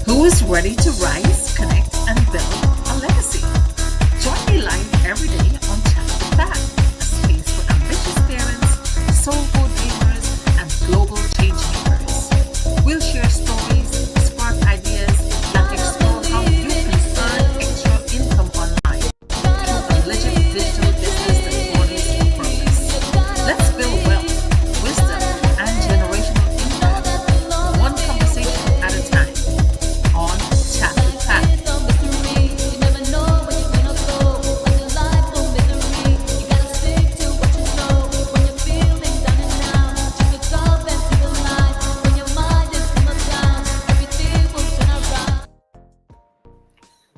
who is ready to rise, connect, and build a legacy. Join me live every day on Chat with Pat, a space for ambitious parents, soulful dreamers, and global change makers. We'll share stories, spark ideas, and explore how you can earn extra income online through a legit digital business that embodies purpose. Let's build wealth, wisdom, and generational impact, one conversation at a time on Chat with Pat.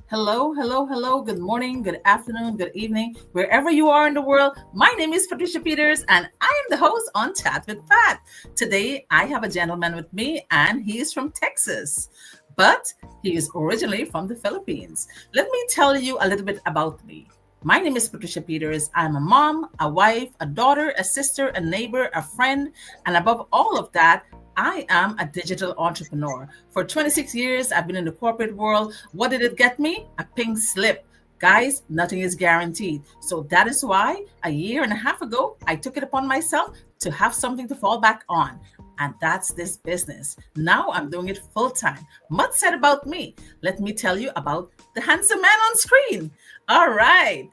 Hello, hello, hello. Good morning, good afternoon, good evening, wherever you are in the world. My name is Patricia Peters, and I am the host on Chat with Pat. Today, I have a gentleman with me, and he is from Texas, but he is originally from the Philippines. Let me tell you a little bit about me. My name is Patricia Peters. I'm a mom, a wife, a daughter, a sister, a neighbor, a friend, and above all of that, I am a digital entrepreneur. For 26 years, I've been in the corporate world. What did it get me? A pink slip. Guys, nothing is guaranteed. So that is why a year and a half ago, I took it upon myself to have something to fall back on. And that's this business. Now I'm doing it full time. Much said about me. Let me tell you about the handsome man on screen. All right.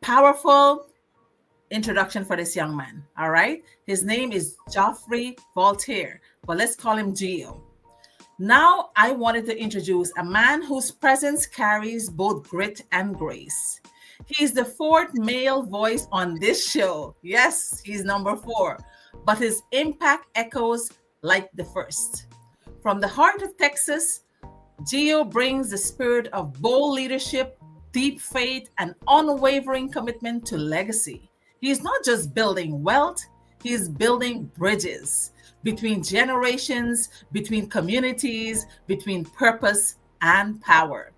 Powerful introduction for this young man. All right. His name is Geoffrey Voltaire, but let's call him Gio. Now I wanted to introduce a man whose presence carries both grit and grace. He's the fourth male voice on this show. Yes, he's number 4, but his impact echoes like the first. From the heart of Texas, Gio brings the spirit of bold leadership, deep faith, and unwavering commitment to legacy. He's not just building wealth, he's building bridges between generations, between communities, between purpose and power.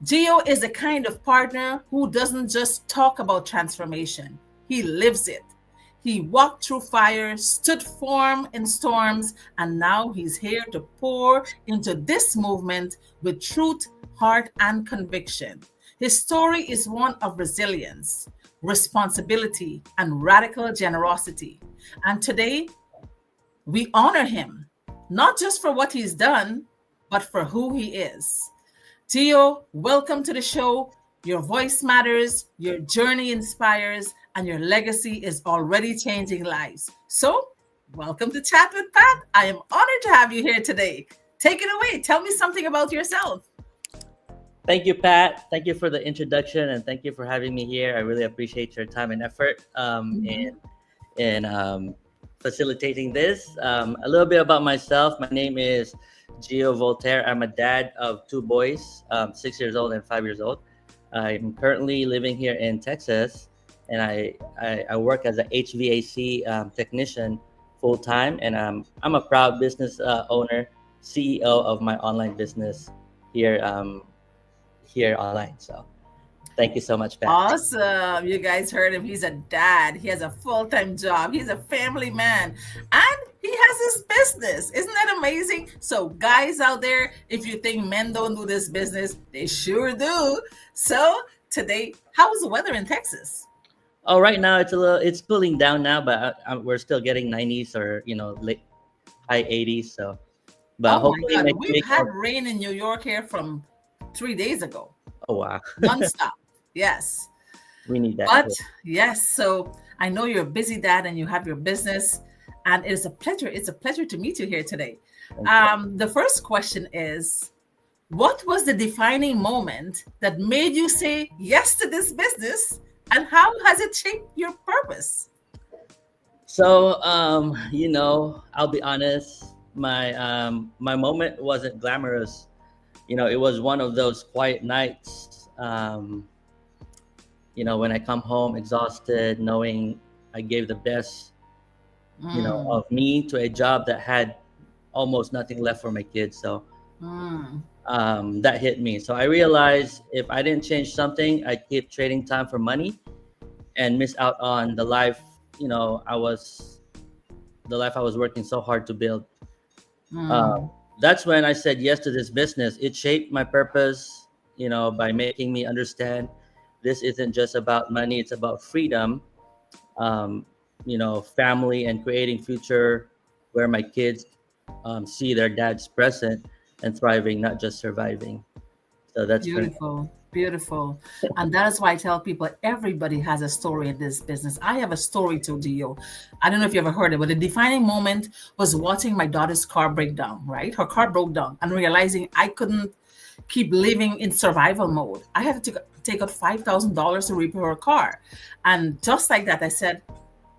Gio is the kind of partner who doesn't just talk about transformation, he lives it. He walked through fire, stood firm in storms, and now he's here to pour into this movement with truth, heart, and conviction. His story is one of resilience, responsibility, and radical generosity. And today, we honor him, not just for what he's done, but for who he is. Gio, welcome to the show. Your voice matters, your journey inspires, and your legacy is already changing lives. So, welcome to Chat with Pat. I am honored to have you here today. Take it away. Tell me something about yourself. Thank you, Pat. Thank you for the introduction, and thank you for having me here. I really appreciate your time and effort in facilitating this. A little bit about myself. My name is Gio Voltaire. I'm a dad of 2 boys, 6 years old and 5 years old. I'm currently living here in Texas, and I work as a HVAC technician full time, and I'm a proud business owner, CEO of my online business here online. So thank you so much, Pat. Awesome. You guys heard him. He's a dad. He has a full-time job. He's a family man. And he has his business. Isn't that amazing? So guys out there, if you think men don't do this business, they sure do. So today, how's the weather in Texas? Oh, right now it's cooling down now, but we're still getting 90s or late high 80s. So, but hopefully my God. We've had rain in New York here from 3 days ago. Oh wow. Nonstop. Yes. We need that. But yes, so I know you're a busy dad and you have your business, and it's a pleasure to meet you here today. The first question is, what was the defining moment that made you say yes to this business, and how has it shaped your purpose? So I'll be honest, my moment wasn't glamorous. It was one of those quiet nights, when I come home exhausted, knowing I gave the best, of me to a job that had almost nothing left for my kids. So that hit me. So I realized if I didn't change something, I'd keep trading time for money and miss out on the life, I was working so hard to build. that's when I said yes to this business. It shaped my purpose, by making me understand this isn't just about money, it's about freedom, um, family, and creating future where my kids see their dad's present and thriving, not just surviving. So that's for me. Beautiful, beautiful. And that is why I tell people everybody has a story in this business. I have a story to Dio. I don't know if you ever heard it, but the defining moment was watching my daughter's car break down, right? Her car broke down and realizing I couldn't keep living in survival mode. I had to take out $5,000 to repair her car. And just like that, I said,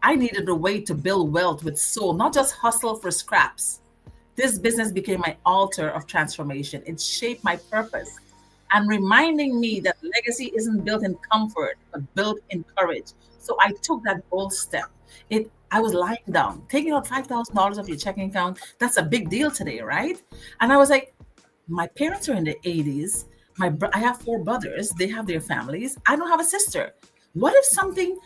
I needed a way to build wealth with soul, not just hustle for scraps. This business became my altar of transformation. It shaped my purpose and reminding me that legacy isn't built in comfort, but built in courage. So I took that bold step. I was lying down, taking out $5,000 of your checking account. That's a big deal today, right? And I was like, my parents are in the 80s. I have four brothers. They have their families. I don't have a sister. What if something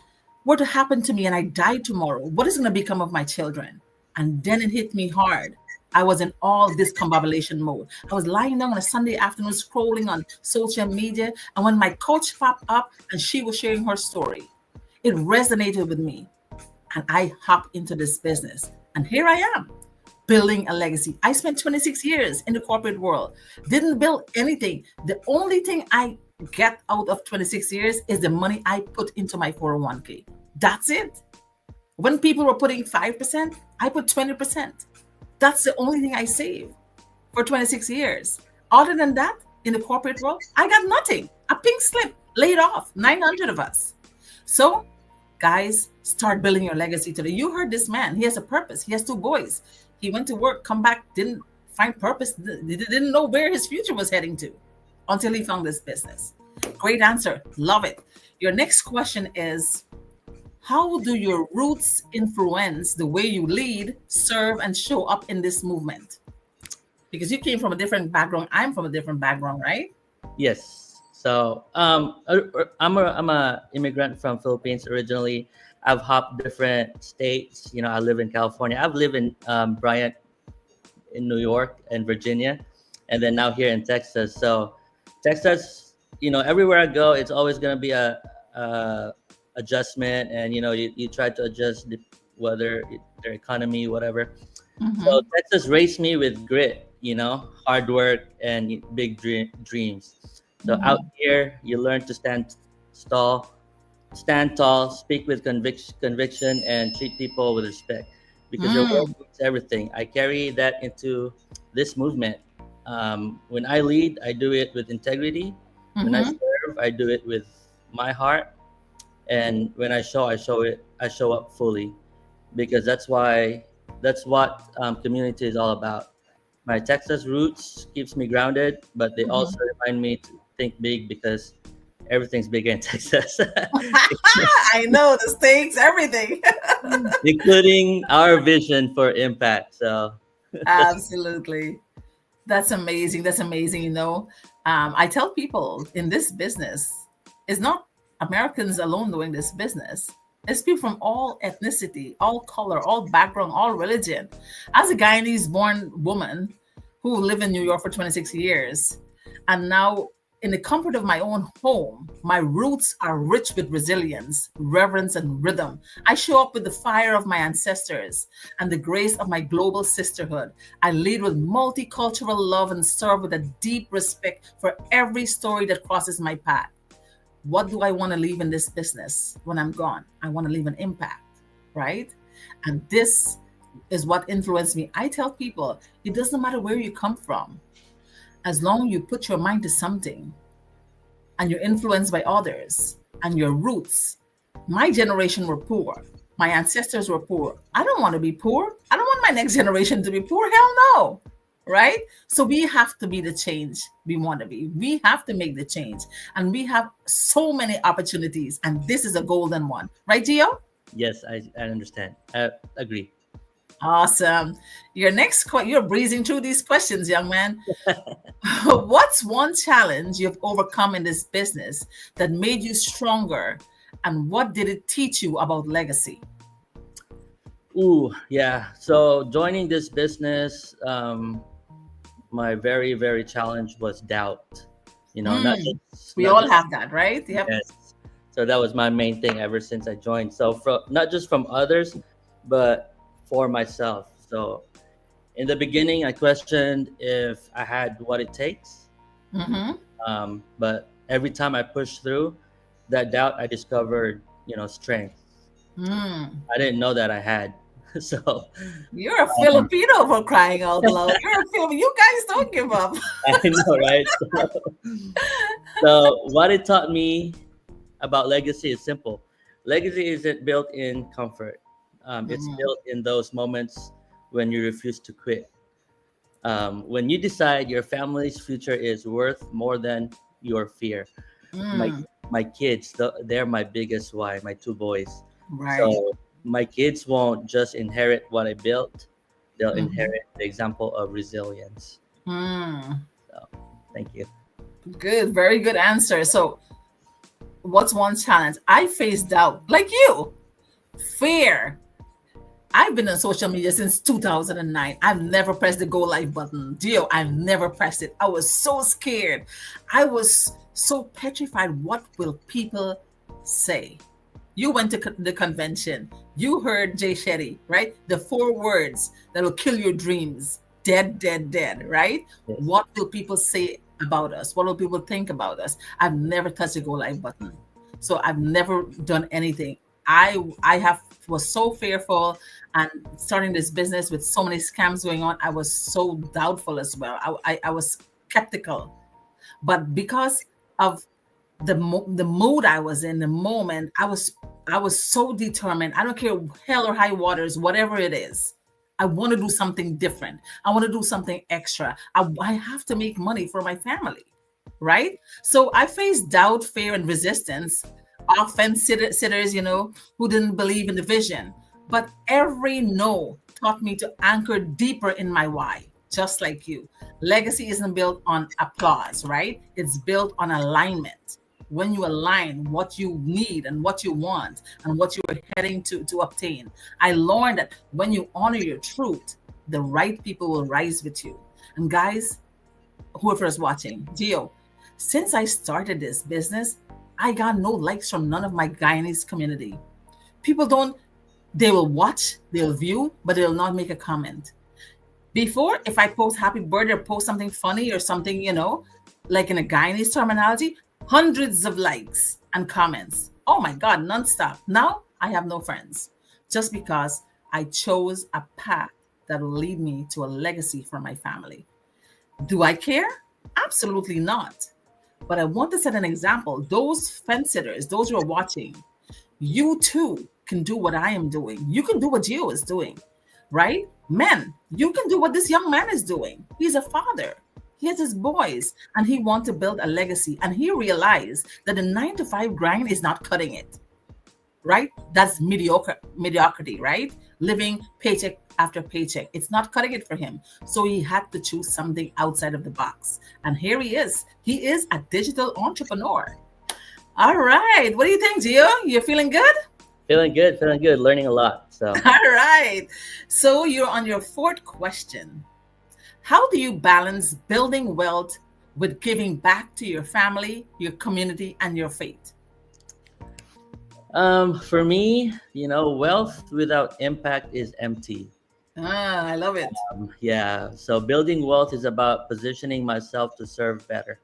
were to happen to me and I died tomorrow? What is going to become of my children? And then it hit me hard. I was in all discombobulation mode. I was lying down on a Sunday afternoon scrolling on social media. And when my coach popped up and she was sharing her story, it resonated with me. And I hopped into this business. And here I am, building a legacy. I spent 26 years in the corporate world, didn't build anything. The only thing I get out of 26 years is the money I put into my 401k. That's it. When people were putting 5%, I put 20%. That's the only thing I saved for 26 years. Other than that, in the corporate world, I got nothing. A pink slip, laid off, 900 of us. So, guys, start building your legacy today. You heard this man. He has a purpose. He has two boys. He went to work, come back, didn't find purpose. He didn't know where his future was heading to until he found this business. Great answer. Love it. Your next question is, how do your roots influence the way you lead, serve, and show up in this movement? Because you came from a different background. I'm from a different background, right? Yes. So I'm a immigrant from Philippines originally. I've hopped different states. I live in California. I've lived in Bryant, in New York, and Virginia, and then now here in Texas. So Texas, everywhere I go, it's always going to be a adjustment, and you try to adjust whether their economy, whatever. Mm-hmm. So Texas raised me with grit, hard work and big dreams. So out here, you learn to stand tall, speak with conviction, and treat people with respect, because your word means everything. I carry that into this movement. When I lead, I do it with integrity. When I serve, I do it with my heart. And when I show up fully, because that's what community is all about. My Texas roots keeps me grounded, but they also remind me to think big, because everything's bigger in Texas, I know the stakes, everything. including our vision for impact. So Absolutely. That's amazing. That's amazing. I tell people in this business, it's not Americans alone doing this business. It's people from all ethnicity, all color, all background, all religion. As a Guyanese-born woman who lived in New York for 26 years, and now in the comfort of my own home, my roots are rich with resilience, reverence, and rhythm. I show up with the fire of my ancestors and the grace of my global sisterhood. I lead with multicultural love and serve with a deep respect for every story that crosses my path. What do I want to leave in this business when I'm gone? I want to leave an impact, right? And this is what influenced me. I tell people, it doesn't matter where you come from. As long as you put your mind to something and you're influenced by others and your roots. My generation were poor. My ancestors were poor. I don't want to be poor. I don't want my next generation to be poor. Hell no. Right? So we have to be the change we want to be. We have to make the change. And we have so many opportunities. And this is a golden one. Right, Gio? yes, I understand. I agree. Awesome. Your next question, you're breezing through these questions, young man. What's one challenge you've overcome in this business that made you stronger? And what did it teach you about legacy? Ooh, yeah. So joining this business, my very challenge was doubt. Not Mm. just We not all just have that, right? Yep. yes. So that was my main thing ever since I joined. So from not just from others, but for myself. So in the beginning, I questioned if I had what it takes. Mm-hmm. But every time I pushed through that doubt, I discovered, strength. Mm. I didn't know that I had. So You're a um, Filipino for crying out loud. You're a Filipino. You guys don't give up. I know, right? So what it taught me about legacy is simple. Legacy isn't built in comfort. It's Mm. built in those moments when you refuse to quit. When you decide your family's future is worth more than your fear. My Mm. my kids, they're my biggest why. My two boys. Right. So my kids won't just inherit what I built; they'll Mm-hmm. inherit the example of resilience. Mm. So thank you. Good. Very good answer. So, what's one challenge I faced doubt, like you? Fear. I've been on social media since 2009. I've never pressed the go live button. Gio, I've never pressed it. I was so scared. I was so petrified. What will people say? You went to the convention. You heard Jay Shetty, right? The four words that will kill your dreams: dead, dead, dead, right? Yes. What will people say about us? What will people think about us? I've never touched the go live button. So I've never done anything. I have was so fearful, and starting this business with so many scams going on, I was so doubtful as well. I was skeptical, but because of the mood I was in, the moment, I was so determined. I don't care hell or high waters, whatever it is. I want to do something different. I want to do something extra. I have to make money for my family, right? So I faced doubt, fear, and resistance. Often sitters, who didn't believe in the vision. But every no taught me to anchor deeper in my why, just like you. Legacy isn't built on applause, right? It's built on alignment. When you align what you need and what you want and what you're heading to obtain, I learned that when you honor your truth, the right people will rise with you. And guys, whoever's watching, Gio, since I started this business, I got no likes from none of my Guyanese community. People don't, they will watch, they'll view, but they'll not make a comment. Before, if I post happy birthday or post something funny or something, like in a Guyanese terminology, hundreds of likes and comments. Oh my God, nonstop. Now I have no friends just because I chose a path that will lead me to a legacy for my family. Do I care? Absolutely not. But I want to set an example. Those fence sitters, those who are watching, you too can do what I am doing. You can do what Gio is doing, right? Men, you can do what this young man is doing. He's a father. He has his boys and he wants to build a legacy. And he realized that the 9 to 5 grind is not cutting it, right? That's mediocrity, right? Living paycheck after paycheck. It's not cutting it for him. So he had to choose something outside of the box. And here he is. He is a digital entrepreneur. All right. What do you think, Gio? You're feeling good? Feeling good, learning a lot. So All right. So you're on your fourth question. How do you balance building wealth with giving back to your family, your community, and your faith? for me, wealth without impact is empty. I love it. Yeah. So building wealth is about positioning myself to serve better.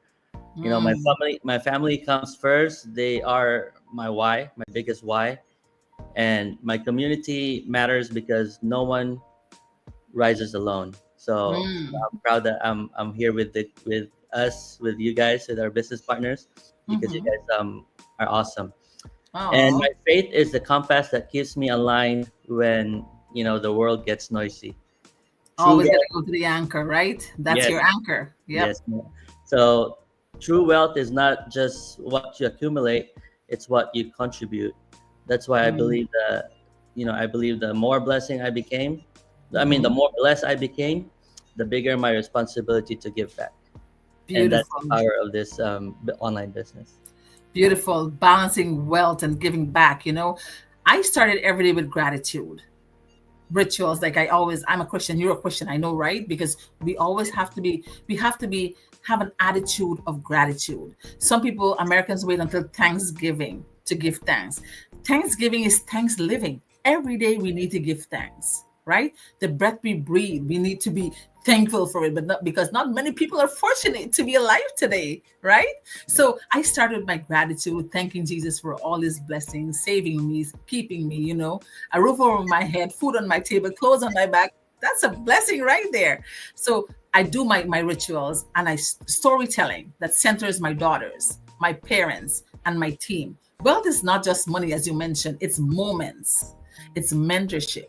My Mm, family comes first. They are my why, my biggest why. And my community matters because no one rises alone. So mm, I'm proud that I'm here with us, with you guys, with our business partners, because you mm-hmm. guys are awesome. And Oh, my faith is the compass that keeps me aligned when the world gets noisy. True always got wealth, to go to the anchor, right? That's yes, your anchor. Yep. yes. Yeah. So true wealth is not just what you accumulate; it's what you contribute. That's why I Mm, believe that I believe the more blessing I became, I mean, the mhm. more blessed I became, the bigger my responsibility to give back, and that's the Beautiful. power of this online business. Beautiful. Balancing wealth and giving back. I started every day with gratitude. rituals. Like I'm a Christian, you're a Christian, I know, right? Because we have to be have an attitude of gratitude. Some people, Americans, wait until Thanksgiving to give thanks. Thanksgiving is thanks living. Every day we need to give thanks, right? The breath we breathe, we need to be thankful for it, but not because not many people are fortunate to be alive today, right? So I started my gratitude, thanking Jesus for all his blessings, saving me, keeping me, a roof over my head, food on my table, clothes on my back. That's a blessing right there. So I do my rituals, and storytelling that centers my daughters, my parents, and my team. Wealth is not just money, as you mentioned, it's moments, it's mentorship,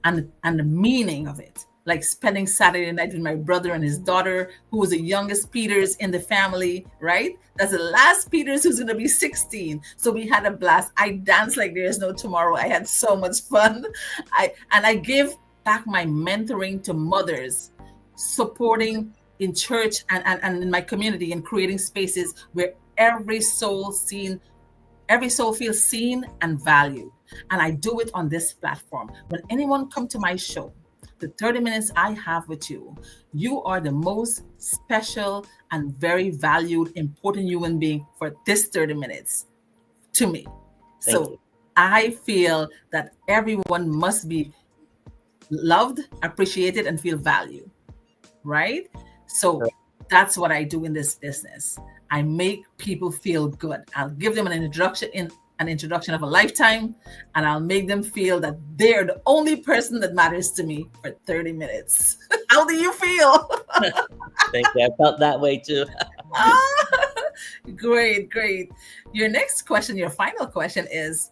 and the meaning of it. Like spending Saturday night with my brother and his daughter, who was the youngest Peters in the family, right? That's the last Peters who's going to be 16. So we had a blast. I danced like there is no tomorrow. I had so much fun. I give back my mentoring to mothers, supporting in church and in my community, and creating spaces where every soul feels seen and valued. And I do it on this platform. When anyone come to my show, the 30 minutes I have with you, you are the most special and very valued, important human being for this 30 minutes to me. Thank So you. I feel that everyone must be loved, appreciated, and feel valued, right? So Correct. that's what I do in this business. I make people feel good. I'll give them an introduction of a lifetime, and I'll make them feel that they're the only person that matters to me for 30 minutes. How do you feel? Thank you. I felt that way too. Great, great. Your next question, your final question is,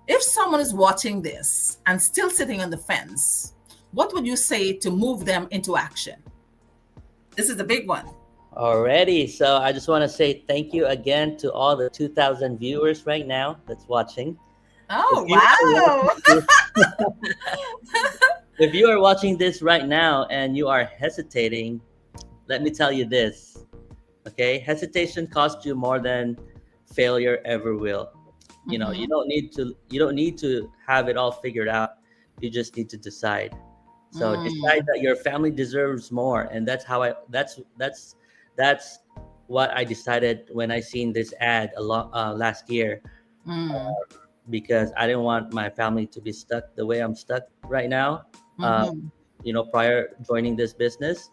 if someone is watching this and still sitting on the fence, what would you say to move them into action? This is the big one. Alrighty, so I just want to say thank you again to all the 2,000 viewers right now that's watching. If Oh, you are wow. watching this, if you are watching this right now and you are hesitating, let me tell you this. Okay, hesitation costs you more than failure ever will. You Mhm. don't need to have it all figured out. You just need to decide. So decide Mm, that your family deserves more, and that's what I decided when I seen this ad last year, mm, because I didn't want my family to be stuck the way I'm stuck right now. Uh, mhm. Prior joining this business,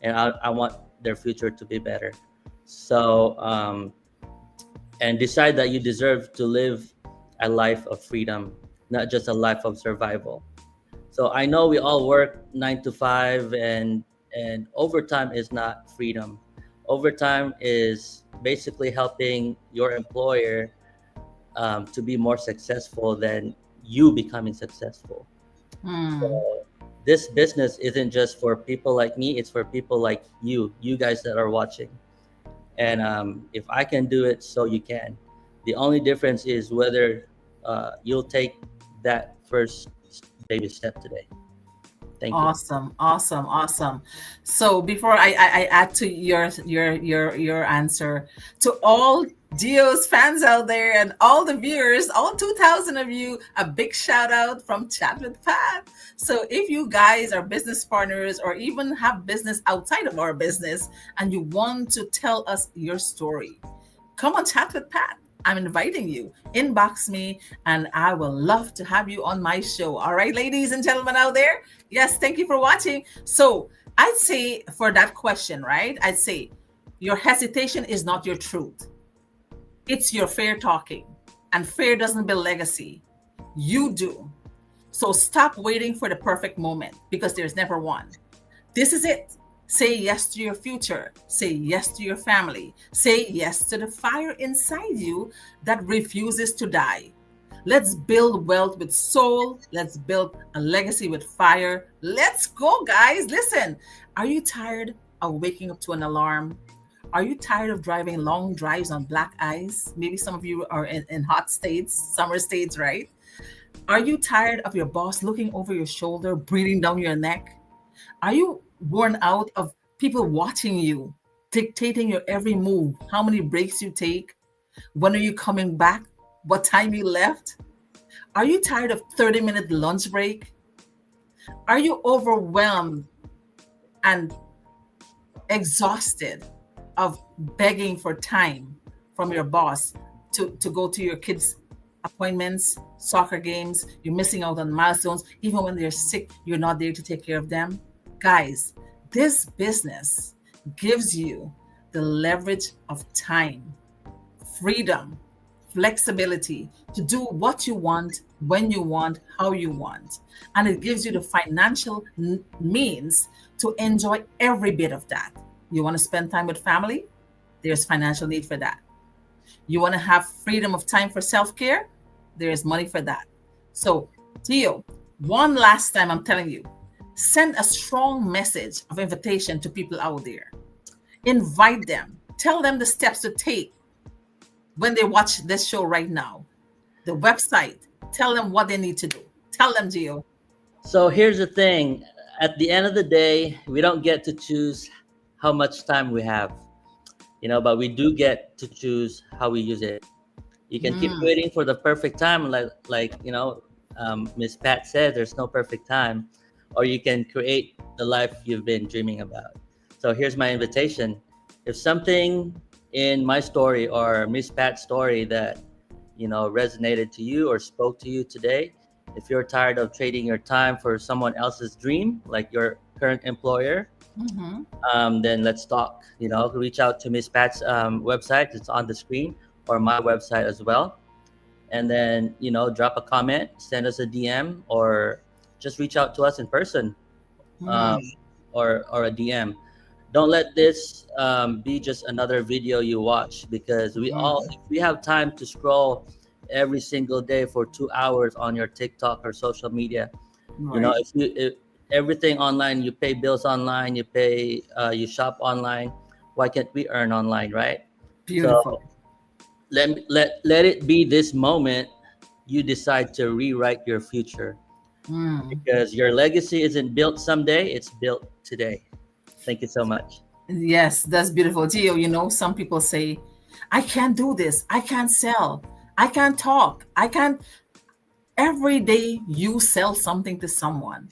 and I want their future to be better. So and decide that you deserve to live a life of freedom, not just a life of survival. So I know we all work 9 to 5, and overtime is not freedom. Overtime is basically helping your employer to be more successful than you becoming successful. Mm. So this business isn't just for people like me; it's for people like you guys that are watching. And if I can do it, so you can. The only difference is whether you'll take that first baby step today. Thank you. Awesome, awesome, awesome. So before I add to your answer, to all Geo's fans out there and all the viewers, all 2,000 of you, a big shout out from Chat with Pat. So if you guys are business partners or even have business outside of our business and you want to tell us your story, come on Chat with Pat. I'm inviting you. Inbox me, and I will love to have you on my show. All right, ladies and gentlemen out there. Yes, thank you for watching. So I'd say for that question, right? I'd say your hesitation is not your truth. It's your fear talking. And fear doesn't build legacy. You do. So stop waiting for the perfect moment because there's never one. This is it. Say yes to your future. Say yes to your family. Say yes to the fire inside you that refuses to die. Let's build wealth with soul. Let's build a legacy with fire. Let's go, guys. Listen, are you tired of waking up to an alarm? Are you tired of driving long drives on black ice? Maybe some of you are in hot states, summer states, right? Are you tired of your boss looking over your shoulder, breathing down your neck? Are you worn out of people watching you, dictating your every move, how many breaks you take? When are you coming back? What time you left? Are you tired of 30-minute lunch break? Are you overwhelmed and exhausted of begging for time from your boss to go to your kids' appointments, soccer games? You're missing out on milestones. Even when they're sick, you're not there to take care of them. Guys, this business gives you the leverage of time, freedom, flexibility to do what you want, when you want, how you want. And it gives you the financial means to enjoy every bit of that. You want to spend time with family? There's financial need for that. You want to have freedom of time for self care? There's money for that. So, Theo, one last time, I'm telling you, send a strong message of invitation to people out there. Invite them, tell them the steps to take when they watch this show right now. The website, tell them what they need to do. Tell them, Gio. So here's the thing. At the end of the day, we don't get to choose how much time we have, but we do get to choose how we use it. You can keep waiting for the perfect time, Miss Pat said, there's no perfect time, or you can create the life you've been dreaming about. So here's my invitation. If something in my story or Miss Pat's story that resonated to you or spoke to you today, if you're tired of trading your time for someone else's dream, like your current employer, then let's talk. Reach out to Miss Pat's website. It's on the screen, or my website as well. And then drop a comment, send us a DM, or just reach out to us in person, or a DM. Don't let this be just another video you watch, because if we have time to scroll every single day for 2 hours on your TikTok or social media, if everything online, you pay bills online, you shop online, why can't we earn online, right? Beautiful. So let it be this moment you decide to rewrite your future, because your legacy isn't built someday, it's built today. Thank you so much. Yes, that's beautiful. Gio, some people say, I can't do this. I can't sell. I can't talk. I can't. Every day you sell something to someone.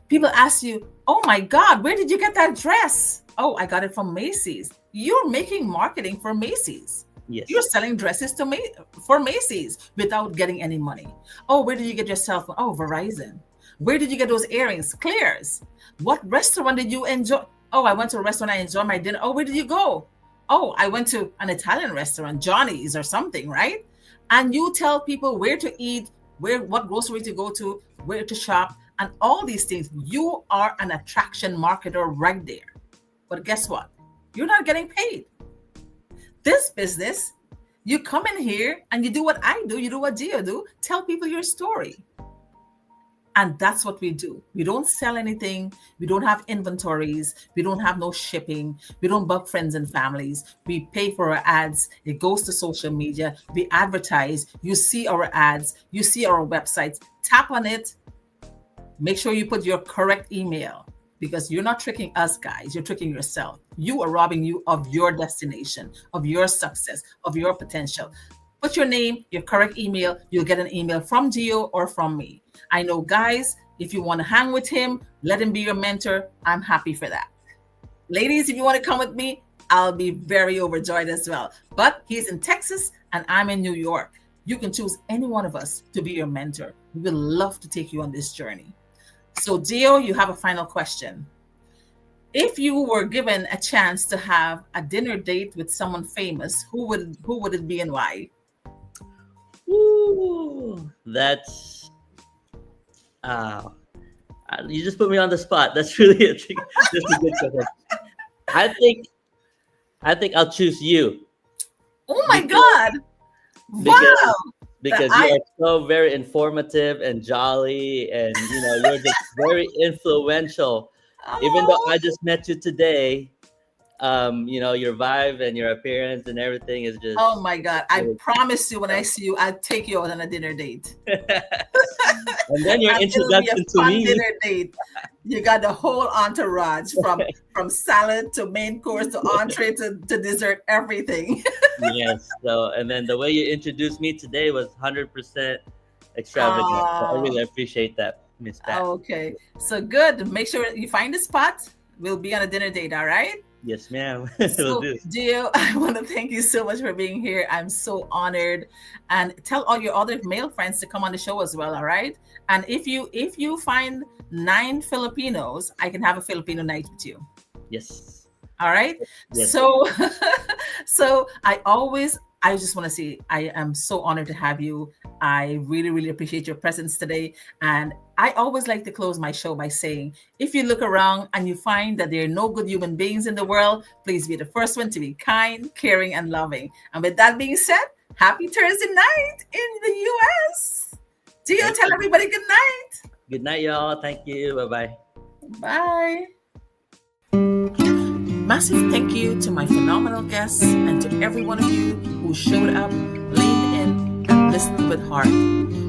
People ask you, oh my God, where did you get that dress? Oh, I got it from Macy's. You're making marketing for Macy's. Yes. You're selling dresses for Macy's without getting any money. Oh, where did you get your cell phone? Oh, Verizon. Where did you get those earrings? Claire's. What restaurant did you enjoy? Oh, I went to a restaurant. I enjoyed my dinner. Oh, where did you go? Oh, I went to an Italian restaurant, Johnny's or something, right? And you tell people where to eat, what grocery to go to, where to shop, and all these things. You are an attraction marketer right there. But guess what? You're not getting paid. This business, you come in here and you do what I do, you do what Gio do, tell people your story. And that's what we do. We don't sell anything. We don't have inventories. We don't have no shipping. We don't bug friends and families. We pay for our ads. It goes to social media. We advertise. You see our ads. You see our websites. Tap on it. Make sure you put your correct email, because you're not tricking us, guys. You're tricking yourself. You are robbing you of your destination, of your success, of your potential. Put your name, your correct email. You'll get an email from Gio or from me. I know, guys, if you want to hang with him, let him be your mentor. I'm happy for that. Ladies, if you want to come with me, I'll be very overjoyed as well. But he's in Texas and I'm in New York. You can choose any one of us to be your mentor. We would love to take you on this journey. So, Gio, you have a final question. If you were given a chance to have a dinner date with someone famous, who would it be and why? Ooh, that's you just put me on the spot. That's really that's a good question. I think I'll choose you. Oh my God! Wow! Because you are so very informative and jolly, and you're just very influential. Even though I just met you today, your vibe and your appearance and everything is just. Oh my God! I promise you, when I see you, I'll take you out on a dinner date. And then your introduction to me. Dinner date. You got the whole entourage from salad to main course to entree to dessert, everything. Yes. So, and then the way you introduced me today was 100% extravagant. So I really appreciate that. Miss Pat. Okay. So good. Make sure you find a spot. We'll be on a dinner date, all right? Yes, ma'am. Will So, do. Gio, I want to thank you so much for being here. I'm so honored, and tell all your other male friends to come on the show as well. All right, and if you find 9 Filipinos, I can have a Filipino night with you. Yes. All right. Yes. So, so I just want to say, I am so honored to have you. I really, really appreciate your presence today. And I always like to close my show by saying, if you look around and you find that there are no good human beings in the world, please be the first one to be kind, caring, and loving. And with that being said, happy Thursday night in the US. Do you Thank tell you. everybody good night? Good night, y'all. Thank you. Bye bye. Bye. Massive thank you to my phenomenal guests and to every one of you who showed up, leaned in, and listened with heart.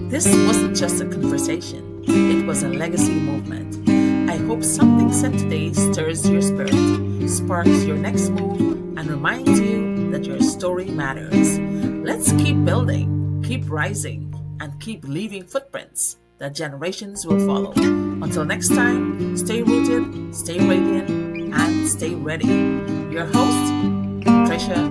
This wasn't just a conversation, it was a legacy movement. I hope something said today stirs your spirit, sparks your next move, and reminds you that your story matters. Let's keep building, keep rising, and keep leaving footprints that generations will follow. Until next time, stay rooted, stay radiant, and stay ready. Your host, Patricia